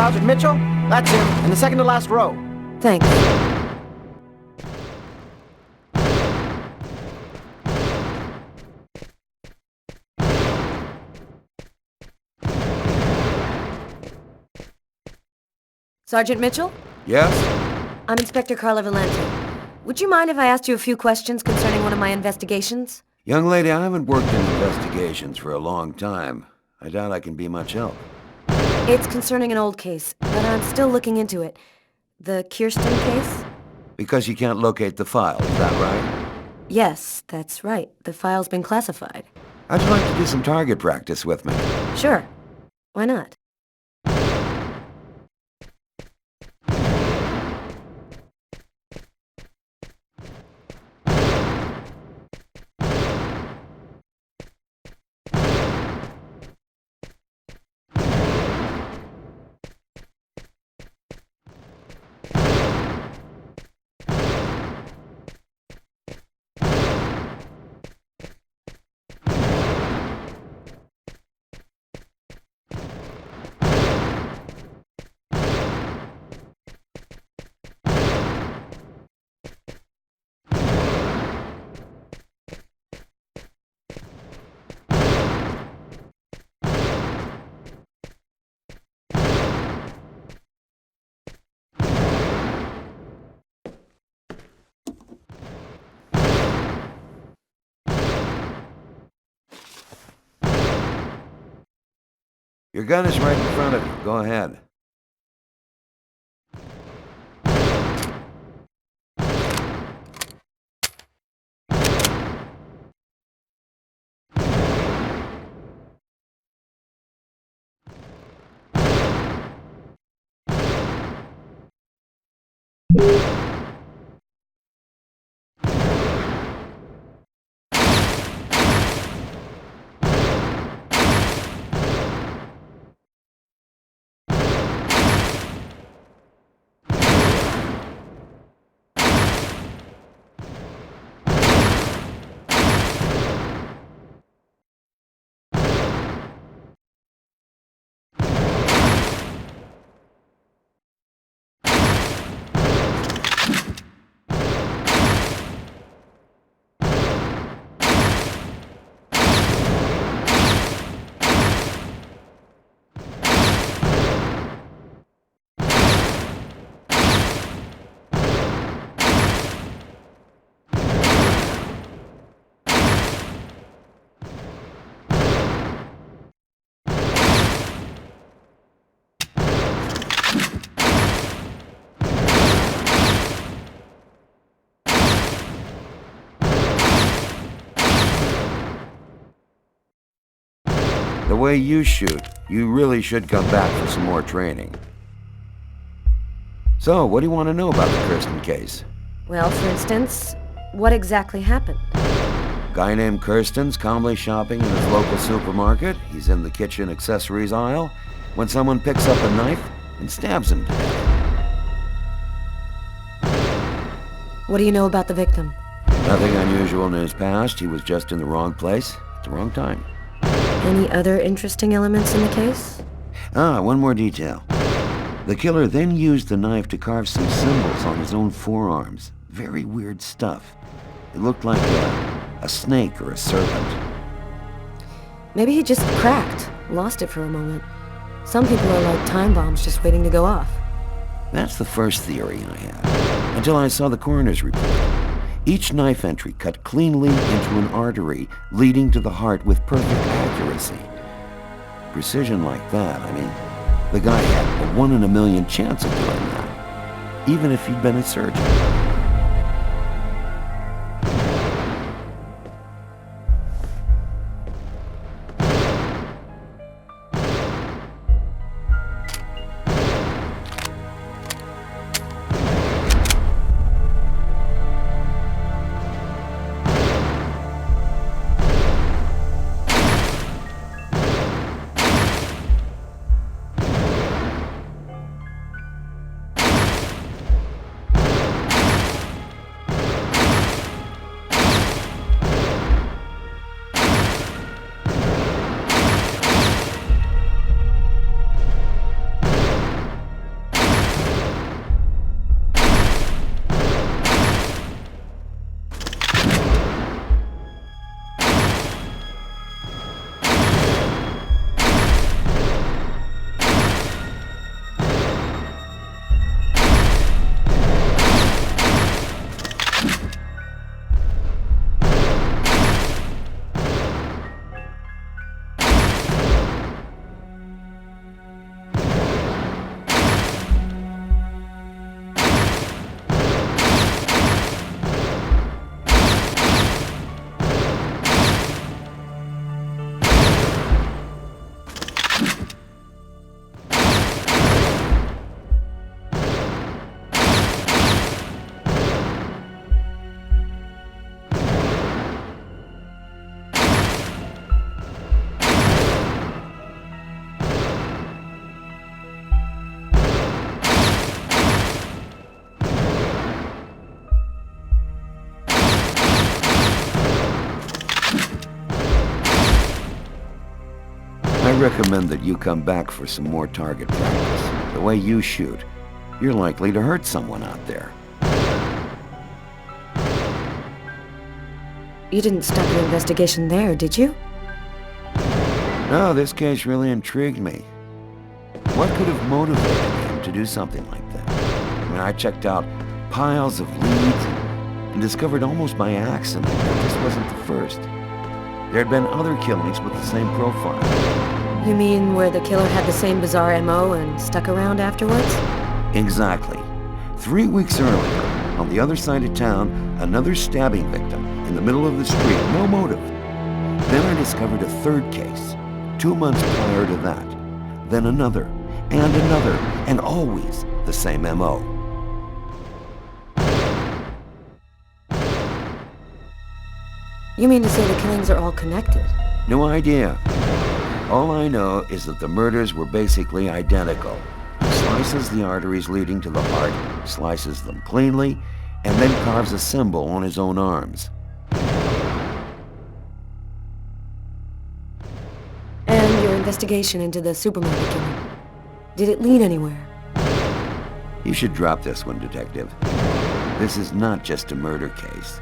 Sergeant Mitchell? That's him, in the second to last row. Thanks. Sergeant Mitchell? Yes? I'm Inspector Carla Valenti. Would you mind if I asked you a few questions concerning one of my investigations? Young lady, I haven't worked in investigations for a long time. I doubt I can be much help. It's concerning an old case, but I'm still looking into it. The Kirsten case? Because you can't locate the file, is that right? Yes, that's right. The file's been classified. How'd you like to do some target practice with me? Sure. Why not? Your gun is right in front of you. Go ahead. The way you shoot, you really should come back for some more training. So, what do you want to know about the Kirsten case? Well, for instance, what exactly happened? Guy named Kirsten's calmly shopping in his local supermarket. He's in the kitchen accessories aisle when someone picks up a knife and stabs him to death. What do you know about the victim? Nothing unusual in his past. He was just in the wrong place at the wrong time. Any other interesting elements in the case? One more detail. The killer then used the knife to carve some symbols on his own forearms. Very weird stuff. It looked like a snake or a serpent. Maybe he just cracked, lost it for a moment. Some people are like time bombs just waiting to go off. That's the first theory I had, until I saw the coroner's report. Each knife entry cut cleanly into an artery, leading to the heart with perfect accuracy. Precision like that, I mean, the guy had a 1 in a million chance of doing that, even if he'd been a surgeon. recommend that you come back for some more target practice. The way you shoot, you're likely to hurt someone out there. You didn't stop your investigation there, did you? No, this case really intrigued me. What could have motivated him to do something like that? I mean, I checked out piles of leads and discovered almost by accident that this wasn't the first. There had been other killings with the same profile. You mean where the killer had the same bizarre MO and stuck around afterwards? Exactly. 3 weeks earlier, on the other side of town, another stabbing victim in the middle of the street, no motive. Then I discovered a third case, 2 months prior to that. Then another, and always the same MO. You mean to say the killings are all connected? No idea. All I know is that the murders were basically identical. He slices the arteries leading to the heart, slices them cleanly, and then carves a symbol on his own arms. And your investigation into the supermarket killing. Did it lead anywhere? You should drop this one, Detective. This is not just a murder case.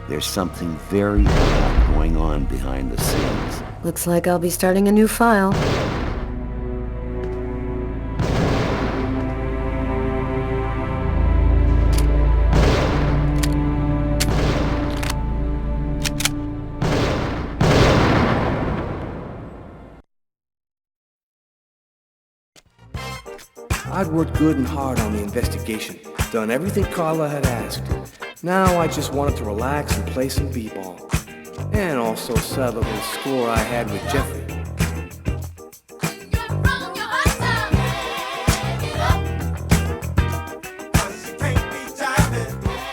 There's something very odd going on behind the scenes. Looks like I'll be starting a new file. I'd worked good and hard on the investigation, done everything Carla had asked. Now I just wanted to relax and play some b-ball. And also settle the score I had with Jeffrey.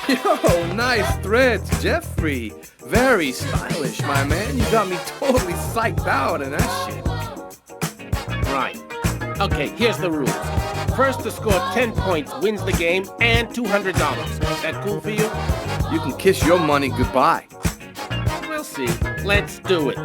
Yo, nice threads, Jeffrey. Very stylish, my man. You got me totally psyched out in that shit. Right. Okay, here's the rules. First to score 10 points wins the game and $200. That cool for you? You can kiss your money goodbye. We'll see. Let's do it.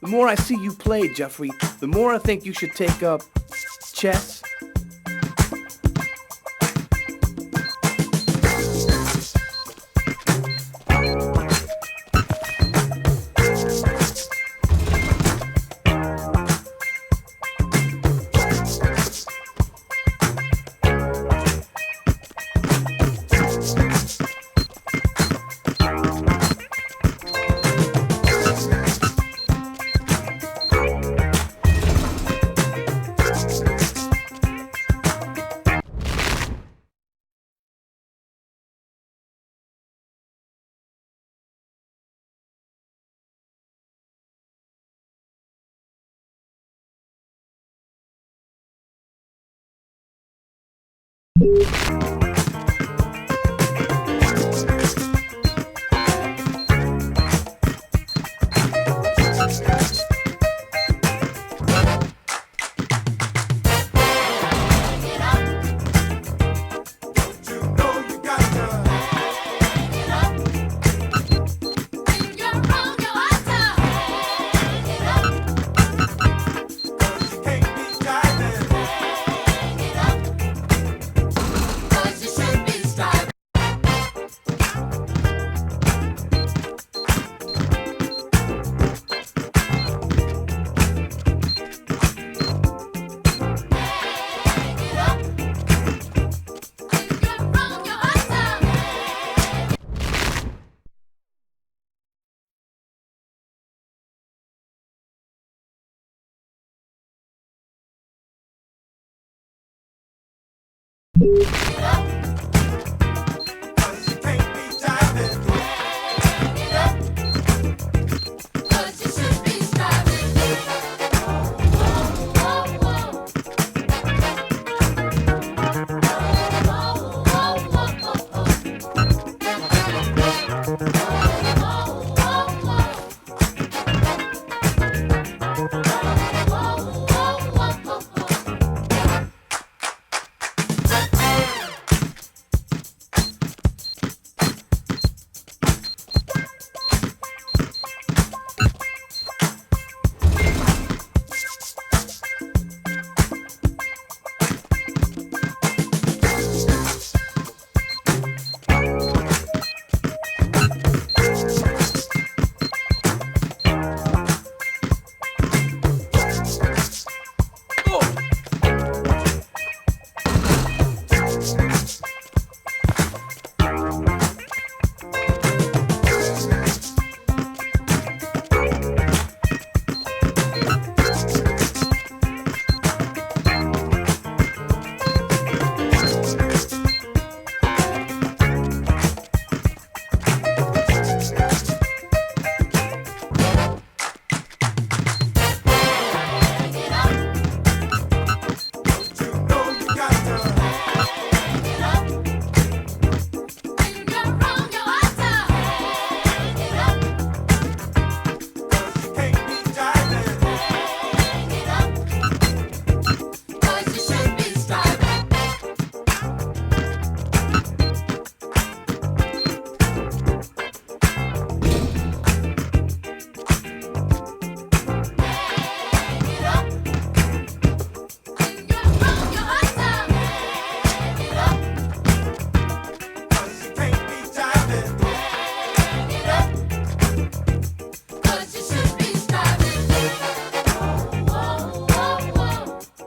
The more I see you play, Jeffrey, the more I think you should take up chess.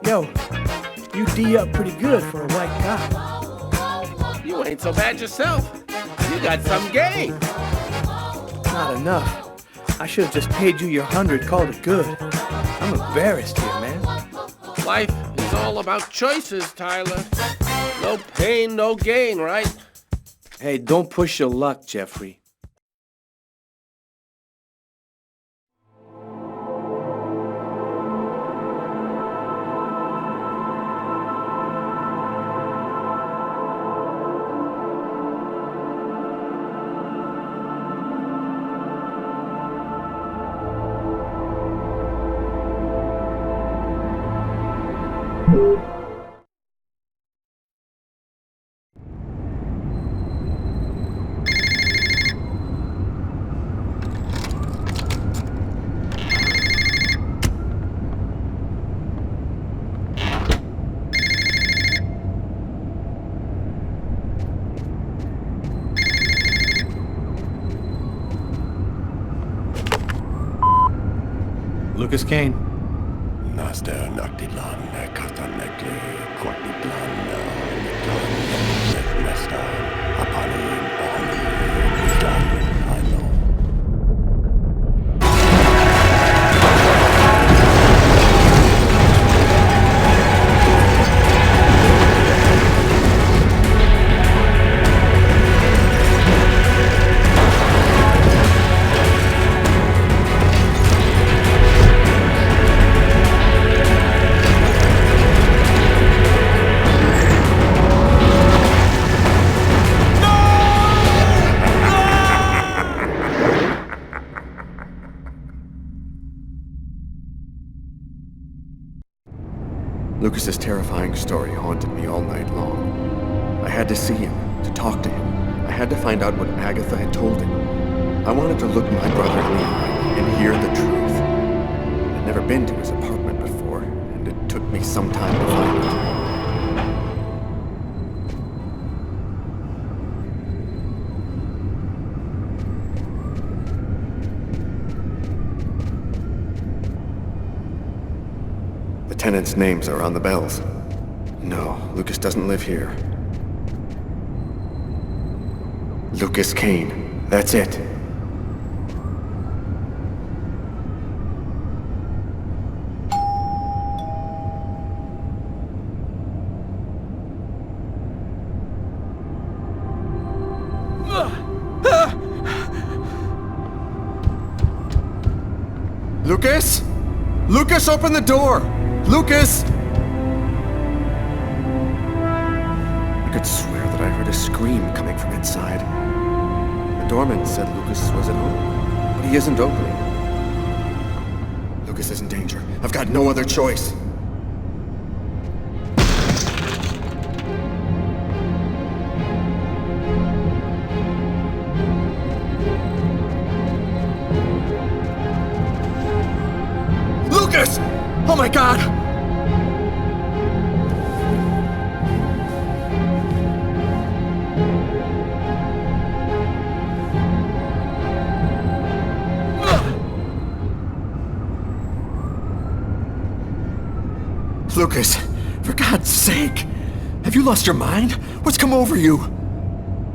Yo, you D up pretty good for a white guy. You ain't so bad yourself. You got some game. Not enough. I should have just paid you your 100, called it good. I'm embarrassed here, man. Life is all about choices, Tyler. No pain, no gain, right? Hey, don't push your luck, Jeffrey. Lucas Kane. Naster Noctilan, Katanekli, Kortitlan, Nesta, Apani, Oli, Islam, I know. Lucas's terrifying story haunted me all night long. I had to see him, to talk to him. I had to find out what Agatha had told him. I wanted to look my brother in the eye and hear the truth. I'd never been to his apartment before, and it took me some time to find it. The tenants' names are on the bells. No, Lucas doesn't live here. Lucas Kane. That's it. Lucas? Lucas, open the door! Lucas! I could swear that I heard a scream coming from inside. The doorman said Lucas was at home, but he isn't opening. Lucas is in danger. I've got no other choice. Lucas! Oh my God! Lucas, for God's sake! Have you lost your mind? What's come over you?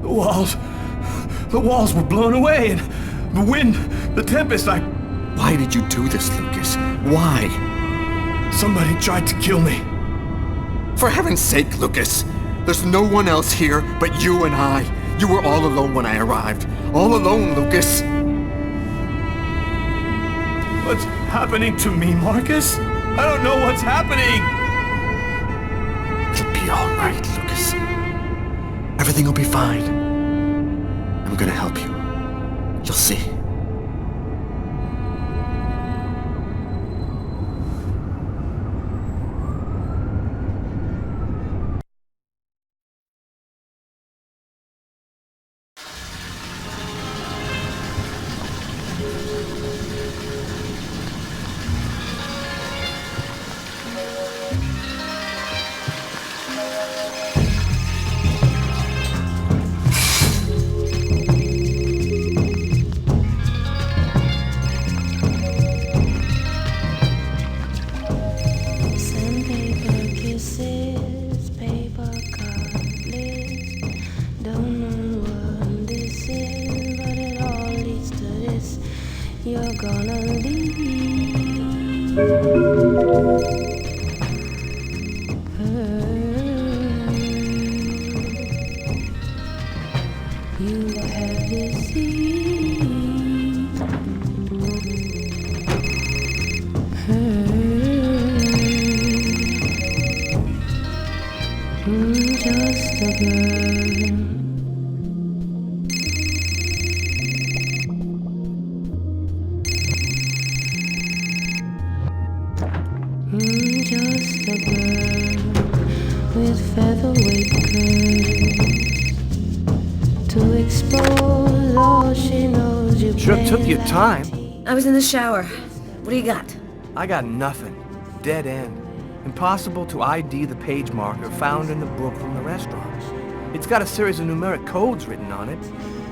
The walls were blown away, and the wind, the tempest, Why did you do this, Lucas? Why? Somebody tried to kill me. For heaven's sake, Lucas! There's no one else here but you and I. You were all alone when I arrived. All alone, Lucas! What's happening to me, Marcus? I don't know what's happening! It'll be all right, Lucas. Everything will be fine. I'm gonna help you. You'll see. You're gonna leave her. You have deceived her. Just a girl. Just a girl with featherweight curves to expose all she knows. You Sure took your time. I was in the shower. What do you got? I got nothing. Dead end. Impossible to ID the page marker found in the book from the restaurant. It's got a series of numeric codes written on it,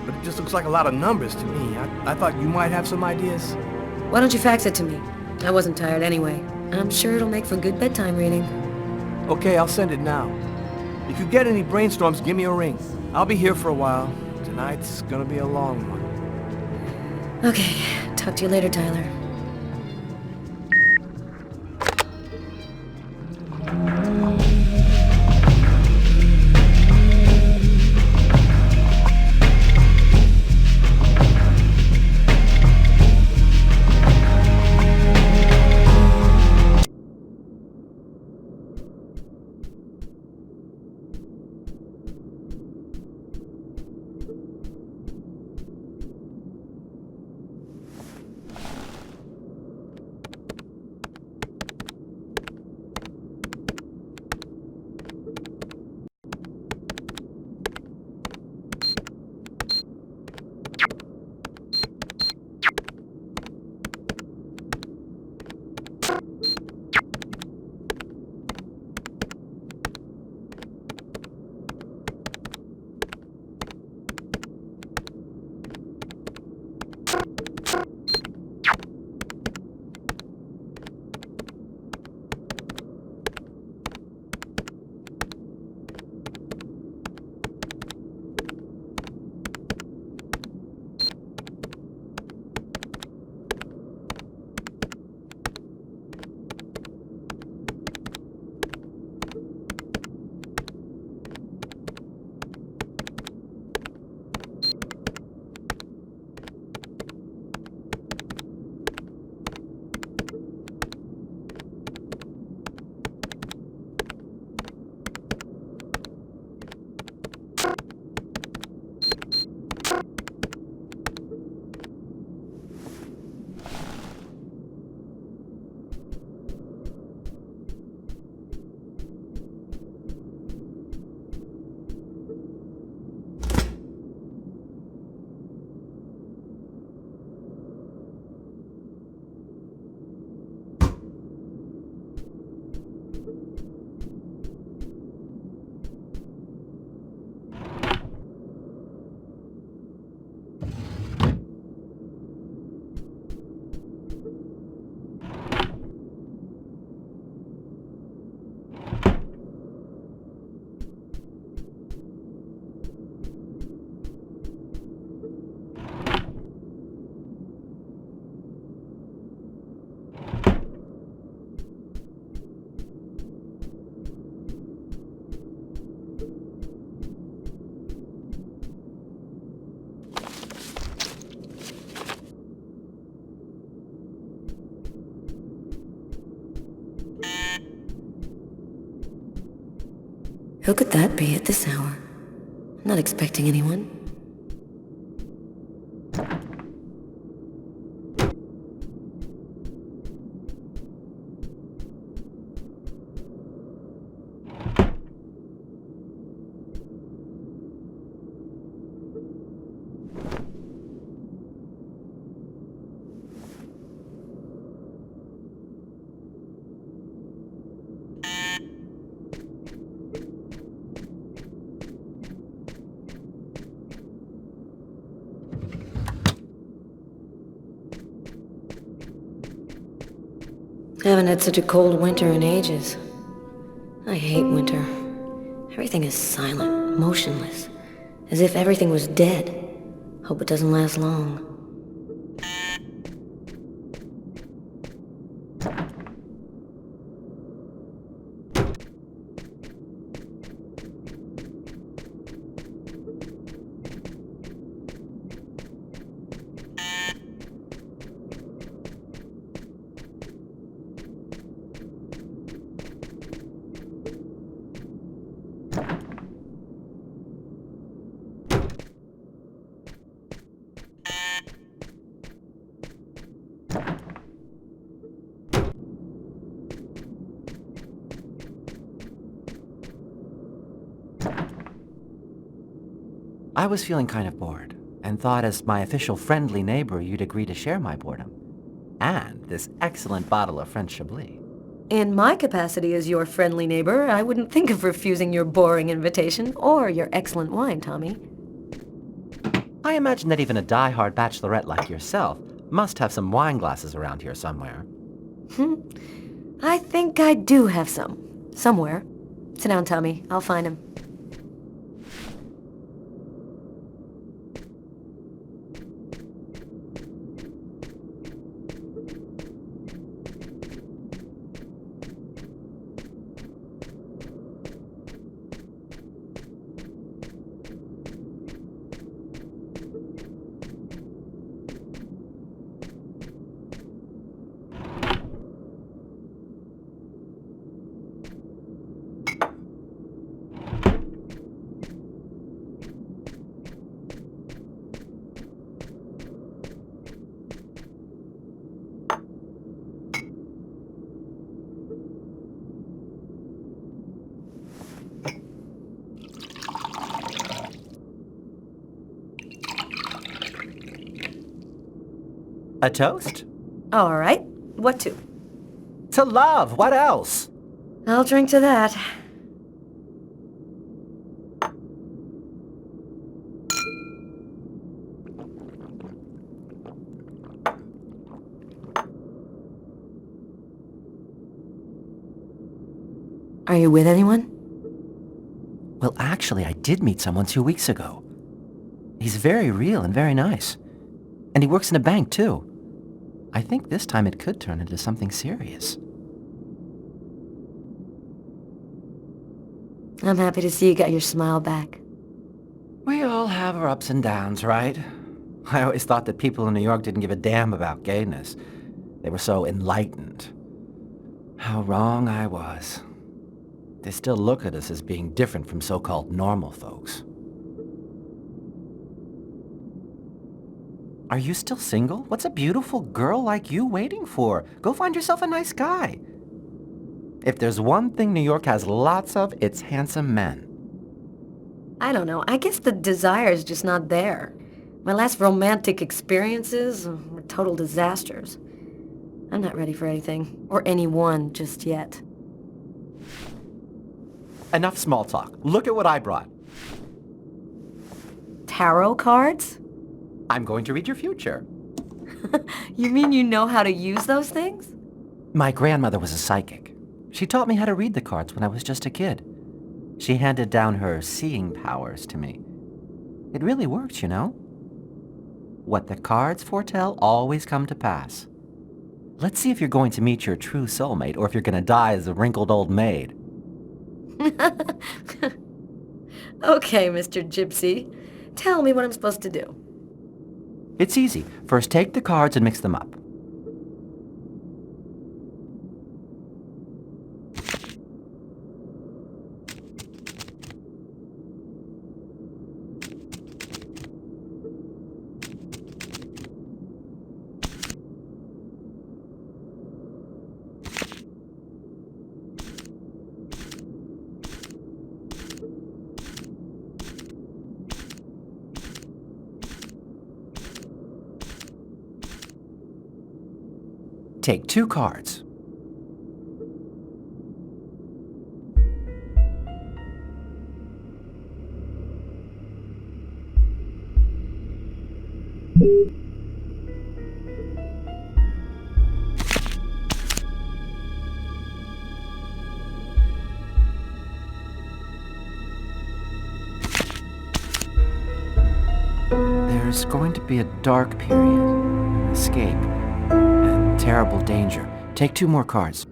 but it just looks like a lot of numbers to me. I thought you might have some ideas. Why don't you fax it to me? I wasn't tired anyway. I'm sure it'll make for good bedtime reading. Okay, I'll send it now. If you get any brainstorms, give me a ring. I'll be here for a while. Tonight's gonna be a long one. Okay, talk to you later, Tyler. Who could that be at this hour? I'm not expecting anyone. Haven't had such a cold winter in ages. I hate winter. Everything is silent, motionless, as if everything was dead. Hope it doesn't last long. I was feeling kind of bored, and thought as my official friendly neighbor you'd agree to share my boredom. And this excellent bottle of French Chablis. In my capacity as your friendly neighbor, I wouldn't think of refusing your boring invitation or your excellent wine, Tommy. I imagine that even a die-hard bachelorette like yourself must have some wine glasses around here somewhere. I think I do have some. Somewhere. Sit down, Tommy. I'll find him. A toast? All right. What to? To love! What else? I'll drink to that. Are you with anyone? Well, actually, I did meet someone 2 weeks ago. He's very real and very nice. And he works in a bank, too. I think this time it could turn into something serious. I'm happy to see you got your smile back. We all have our ups and downs, right? I always thought that people in New York didn't give a damn about gayness. They were so enlightened. How wrong I was. They still look at us as being different from so-called normal folks. Are you still single? What's a beautiful girl like you waiting for? Go find yourself a nice guy. If there's one thing New York has lots of, it's handsome men. I don't know. I guess the desire's just not there. My last romantic experiences were total disasters. I'm not ready for anything, or anyone just yet. Enough small talk. Look at what I brought. Tarot cards? I'm going to read your future. You mean you know how to use those things? My grandmother was a psychic. She taught me how to read the cards when I was just a kid. She handed down her seeing powers to me. It really works, you know? What the cards foretell always come to pass. Let's see if you're going to meet your true soulmate or if you're going to die as a wrinkled old maid. Okay, Mr. Gypsy. Tell me what I'm supposed to do. It's easy. First, take the cards and mix them up. Take 2 cards. There's going to be a dark period, an escape, and terrible danger. Take 2 more cards.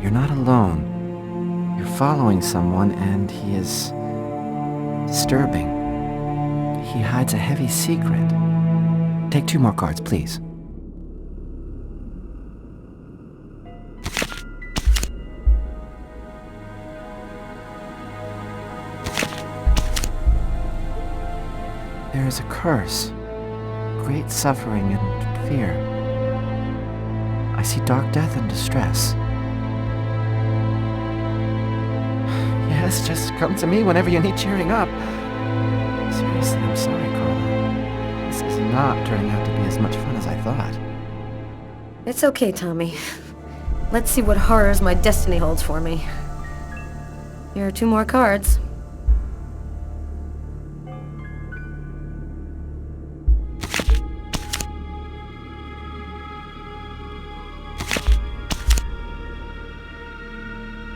You're not alone. You're following someone, and he is disturbing. He hides a heavy secret. Take 2 more cards, please. There is a curse, great suffering and fear. I see dark death and distress. Yes, just come to me whenever you need cheering up. Seriously, I'm sorry, Carla. This is not turning out to be as much fun as I thought. It's okay, Tommy. Let's see what horrors my destiny holds for me. Here are 2 more cards.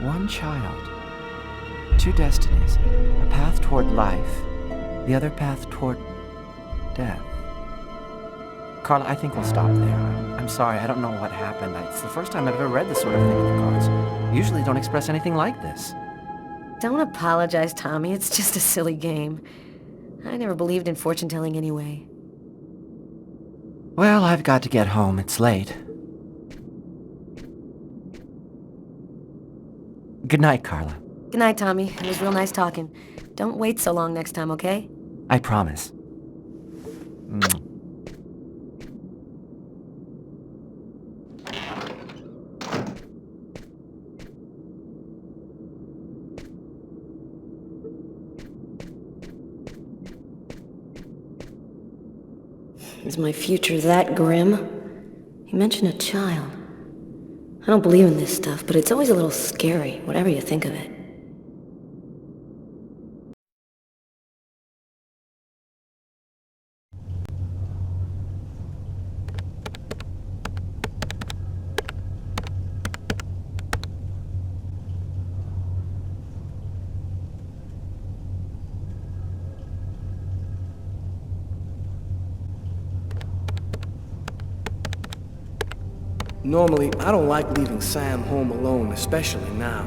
One child, 2 destinies, a path toward life, the other path toward death. Carla, I think we'll stop there. I'm sorry, I don't know what happened. It's the first time I've ever read this sort of thing with the cards. Usually don't express anything like this. Don't apologize, Tommy. It's just a silly game. I never believed in fortune-telling anyway. Well, I've got to get home. It's late. Good night, Carla. Good night, Tommy. It was real nice talking. Don't wait so long next time, okay? I promise. Is my future that grim? You mentioned a child. I don't believe in this stuff, but it's always a little scary, whatever you think of it. Normally, I don't like leaving Sam home alone, especially now.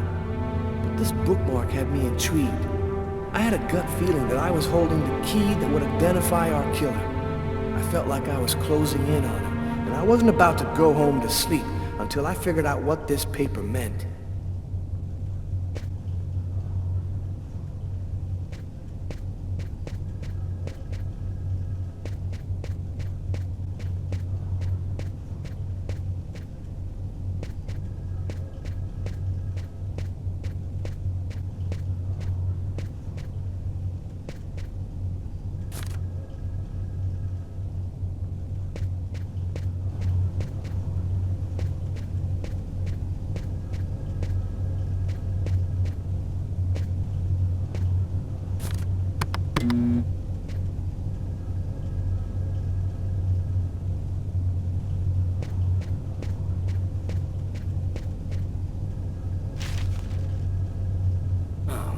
But this bookmark had me intrigued. I had a gut feeling that I was holding the key that would identify our killer. I felt like I was closing in on him, and I wasn't about to go home to sleep until I figured out what this paper meant.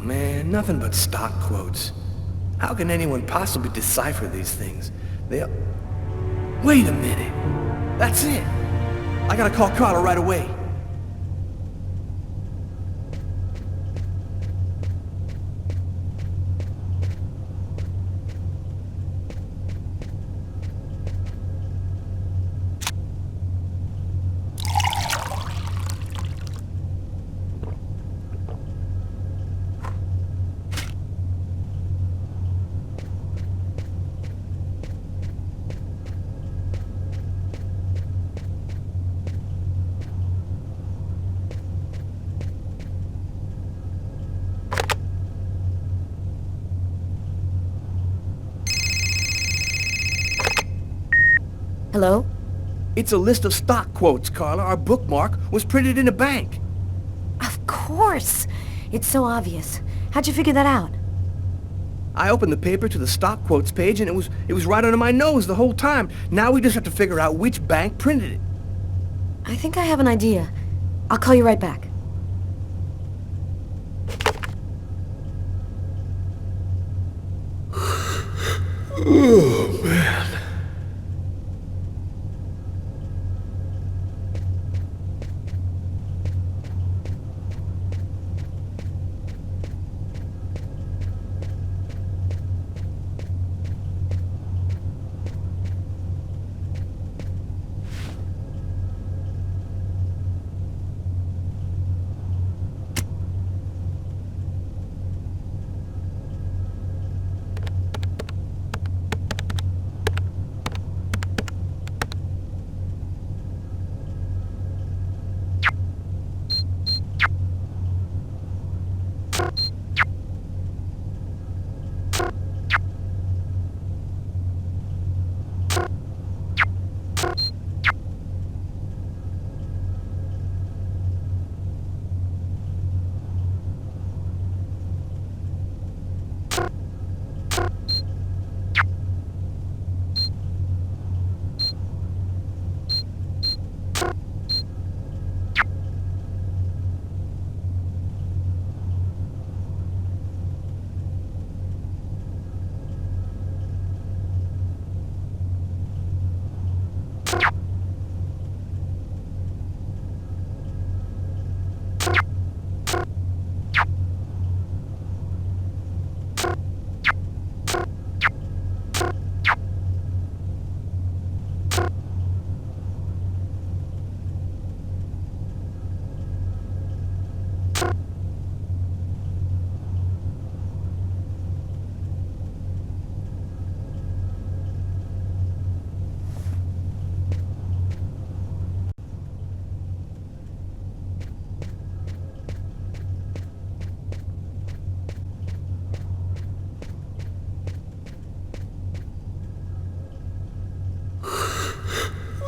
Man, nothing but stock quotes. How can anyone possibly decipher these things? Wait a minute. That's it. I gotta call Carla right away. Hello? It's a list of stock quotes, Carla. Our bookmark was printed in a bank. Of course! It's so obvious. How'd you figure that out? I opened the paper to the stock quotes page, and it was right under my nose the whole time. Now we just have to figure out which bank printed it. I think I have an idea. I'll call you right back. Oh, man.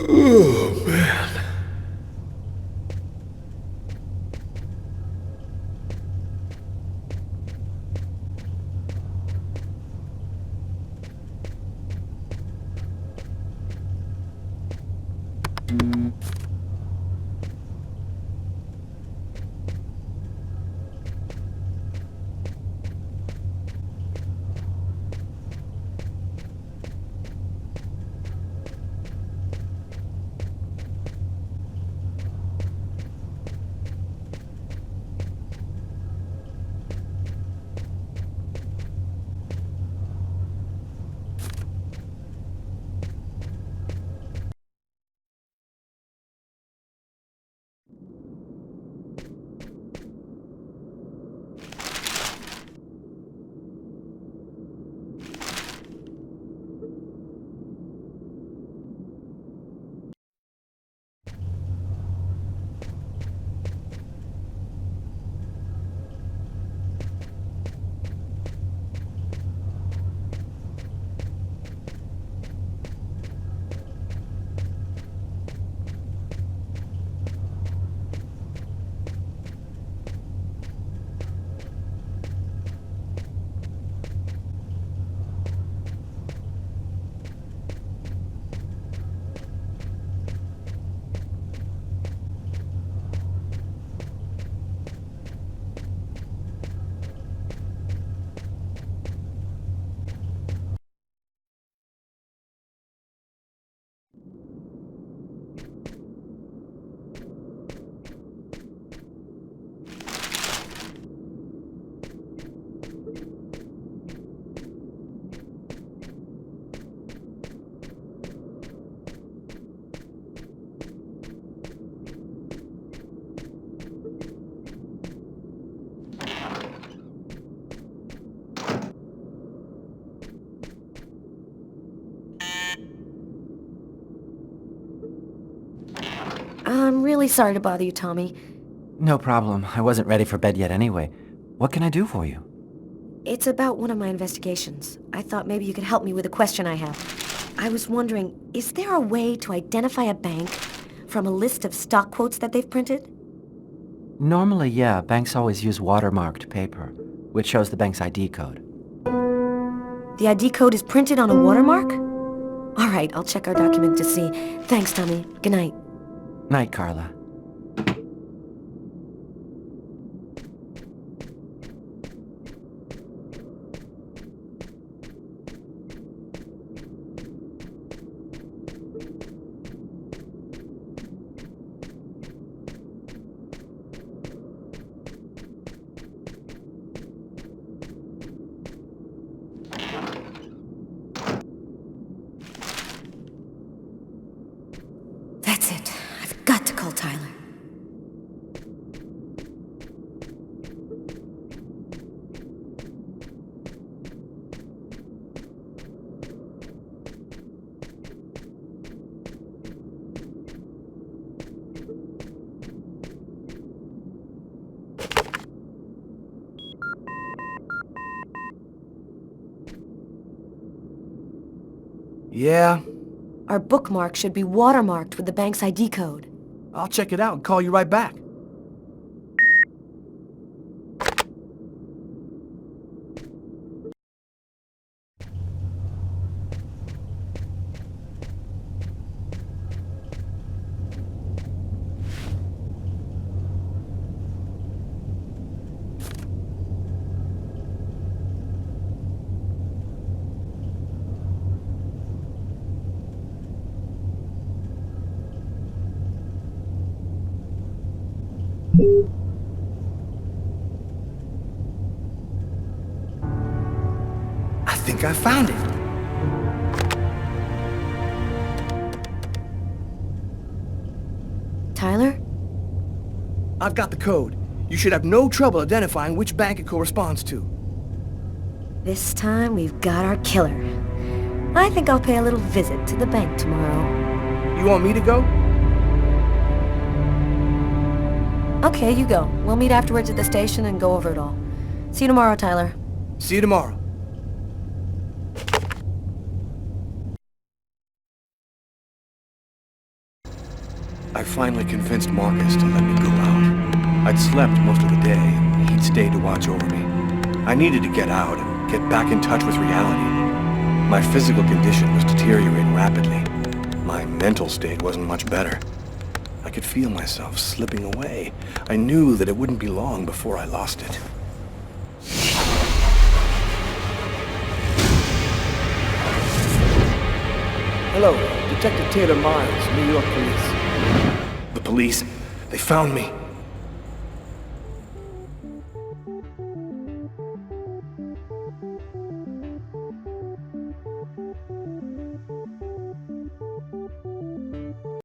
Oh, man. I'm really sorry to bother you, Tommy. No problem. I wasn't ready for bed yet anyway. What can I do for you? It's about one of my investigations. I thought maybe you could help me with a question I have. I was wondering, is there a way to identify a bank from a list of stock quotes that they've printed? Normally, yeah, banks always use watermarked paper, which shows the bank's ID code. The ID code is printed on a watermark? All right, I'll check our document to see. Thanks, Tommy. Good night. Night, Carla. That's it. I've got to call Tyler. Yeah, Our bookmark should be watermarked with the bank's ID code. I'll check it out and call you right back. I think I found it. Tyler? I've got the code. You should have no trouble identifying which bank it corresponds to. This time we've got our killer. I think I'll pay a little visit to the bank tomorrow. You want me to go? Okay, you go. We'll meet afterwards at the station and go over it all. See you tomorrow, Tyler. See you tomorrow. I finally convinced Marcus to let me go out. I'd slept most of the day, and he'd stayed to watch over me. I needed to get out and get back in touch with reality. My physical condition was deteriorating rapidly. My mental state wasn't much better. I could feel myself slipping away. I knew that it wouldn't be long before I lost it. Hello, Detective Taylor Miles, New York Police. The police, they found me.